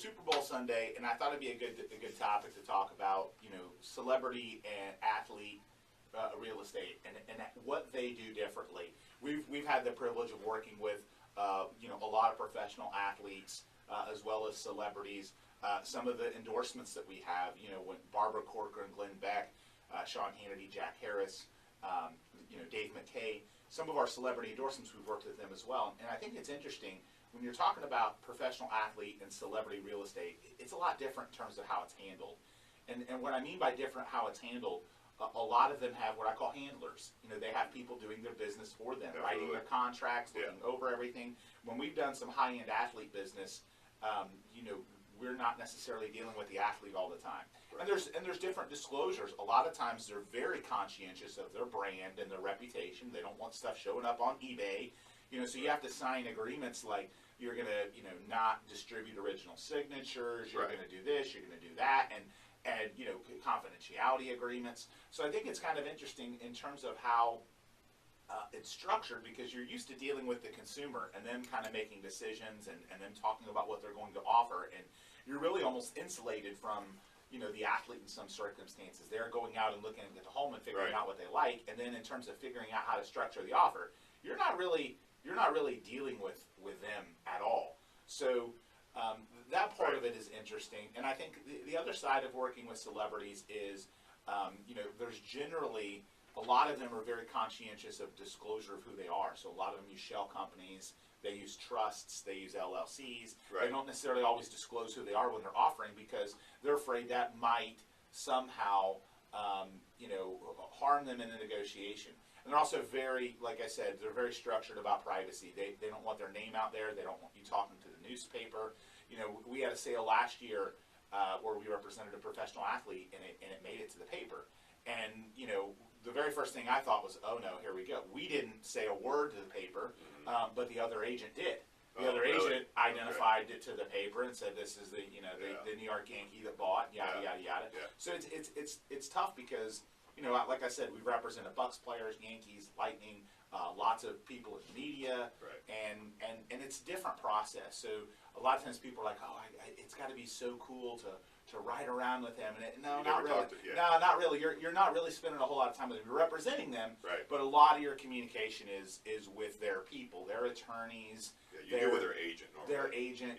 Super Bowl Sunday, and I thought it'd be a good topic to talk about, celebrity and athlete real estate and what they do differently. We've had the privilege of working with a lot of professional athletes as well as celebrities. Some of the endorsements that we have, when Barbara Corcoran, Glenn Beck, Sean Hannity, Jack Harris, Dave McKay, some of our celebrity endorsements, we've worked with them as well. And I think it's interesting when you're talking about professional athlete and celebrity real estate, it's a lot different in terms of how it's handled. And what I mean by different how it's handled, a lot of them have what I call handlers. They have people doing their business for them, writing their contracts, looking over everything. When we've done some high-end athlete business, we're not necessarily dealing with the athlete all the time. Right. And there's different disclosures. A lot of times they're very conscientious of their brand and their reputation. They don't want stuff showing up on eBay. So you have to sign agreements like you're going to, not distribute original signatures. You're going to do this. You're going to do that, and confidentiality agreements. So I think it's kind of interesting in terms of how it's structured, because you're used to dealing with the consumer and them kind of making decisions and them talking about what they're going to offer, and you're really almost insulated from the athlete in some circumstances. They're going out and looking at the home and figuring out what they like, and then in terms of figuring out how to structure the offer, you're not really dealing with them at all. So that part of it is interesting. And I think the other side of working with celebrities is, there's generally, a lot of them are very conscientious of disclosure of who they are. So a lot of them use shell companies, they use trusts, they use LLCs. Right. They don't necessarily always disclose who they are when they're offering, because they're afraid that might somehow, harm them in the negotiation. And they're also very, like I said, they're very structured about privacy. They don't want their name out there. They don't want you talking to the newspaper. We had a sale last year where we represented a professional athlete, and it made it to the paper. And, the very first thing I thought was, oh no, here we go. We didn't say a word to the paper, but the other agent did. The other agent identified it to the paper and said, "This is the New York Yankee that bought yada yada yada." Yeah. So it's tough because like I said, we represent Bucs players, Yankees, Lightning, lots of people in media, and it's a different process. So a lot of times people are like, "Oh, it's got to be so cool to ride around with them." And not really. No, not really. You're not really spending a whole lot of time with them. You're representing them, but a lot of your communication is with their people, their attorneys. You deal with their agent. Normally. Their agent,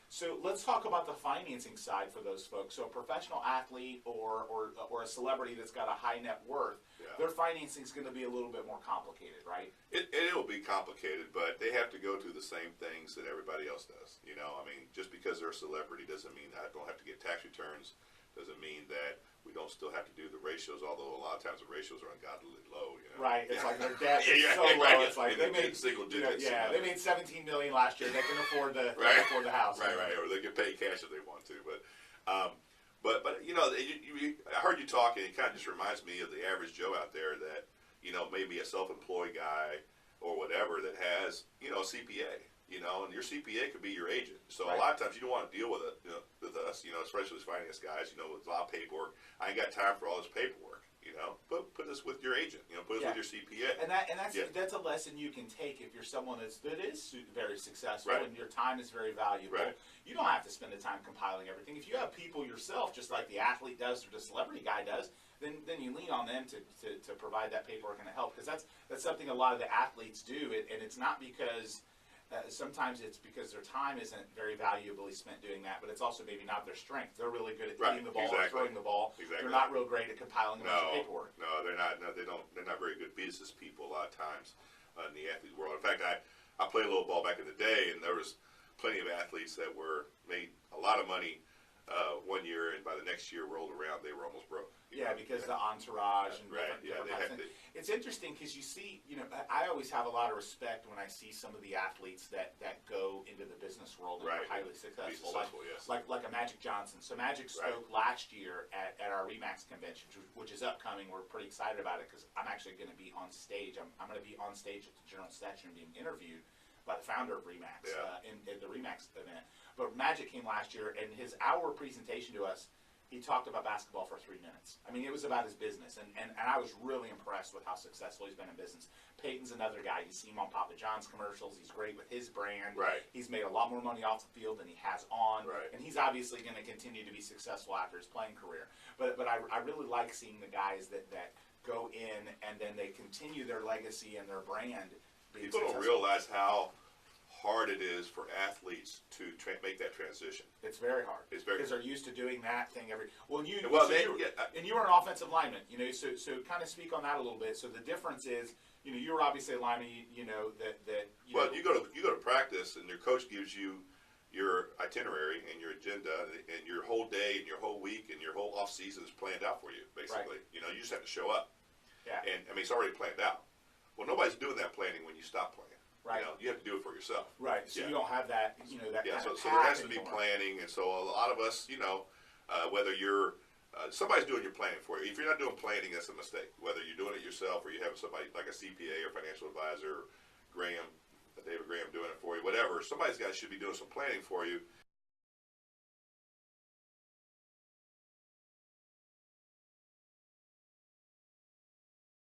So let's talk about the financing side for those folks. So a professional athlete or a celebrity that's got a high net worth, their financing is going to be a little bit more complicated, right? It'll be complicated, but they have to go through the same things that everybody else does. Just because they're a celebrity doesn't mean that I don't have to get tax returns. Doesn't mean that we don't still have to do the ratios, although a lot of times the ratios are ungodly low. Right. It's like their debt is so low. Right. It's like they made single digits. They made $17 million last year. They can afford the house. Right. Or they can pay cash if they want to. But I heard you talking. It kind of just reminds me of the average Joe out there that maybe a self-employed guy or whatever that has a CPA. And your CPA could be your agent. So a lot of times you don't want to deal with it, with us, especially as finance guys, with a lot of paperwork. I ain't got time for all this paperwork, Put this with your agent, put this with your CPA. And that's a lesson you can take if you're someone that is very successful and your time is very valuable. Right. You don't have to spend the time compiling everything. If you have people yourself, just like the athlete does or the celebrity guy does, then you lean on them to provide that paperwork and to help, because that's something a lot of the athletes do, and it's not because. Sometimes it's because their time isn't very valuably spent doing that, but it's also maybe not their strength. They're really good at hitting the ball or throwing the ball. Exactly. They're not real great at compiling a bunch of paperwork. No, they're not. No, they don't. They're not very good business people a lot of times in the athlete world. In fact, I played a little ball back in the day, and there was plenty of athletes that made a lot of money 1 year, and by the next year rolled around, they were almost broke. Yeah, because the entourage and it's interesting because you see, I always have a lot of respect when I see some of the athletes that go into the business world and are highly successful. Like a Magic Johnson. So Magic spoke last year at our RE/MAX convention, which is upcoming. We're pretty excited about it because I'm actually going to be on stage. I'm going to be on stage at the general session being interviewed by the founder of RE/MAX at the RE/MAX event. But Magic came last year, and his hour presentation to us he talked about basketball for 3 minutes. I mean, it was about his business, and I was really impressed with how successful he's been in business. Peyton's another guy. You see him on Papa John's commercials. He's great with his brand. Right. He's made a lot more money off the field than he has on. Right. And he's obviously going to continue to be successful after his playing career. But I really like seeing the guys that go in and then they continue their legacy and their brand. People don't realize how hard it is for athletes to make that transition. It's very hard. It's very because they're used to doing that thing every. Well, you and you were an offensive lineman, you know. So kind of speak on that a little bit. So the difference is, you know, you were obviously a lineman. You know that. You go to practice, and your coach gives you your itinerary and your agenda, and your whole day and your whole week and your whole off season is planned out for you. Basically, right. You know, you just have to show up. Yeah. And I mean, it's already planned out. Well, nobody's doing that planning when you stop playing. Right. You know, you have to do it for yourself. Right. So you don't have that, you know, that kind so of there has to anymore. be planning, and so a lot of us, you know, whether you're somebody's doing your planning for you. If you're not doing planning, that's a mistake. Whether you're doing it yourself or you have somebody like a CPA or financial advisor, David Graham doing it for you, whatever. Should be doing some planning for you.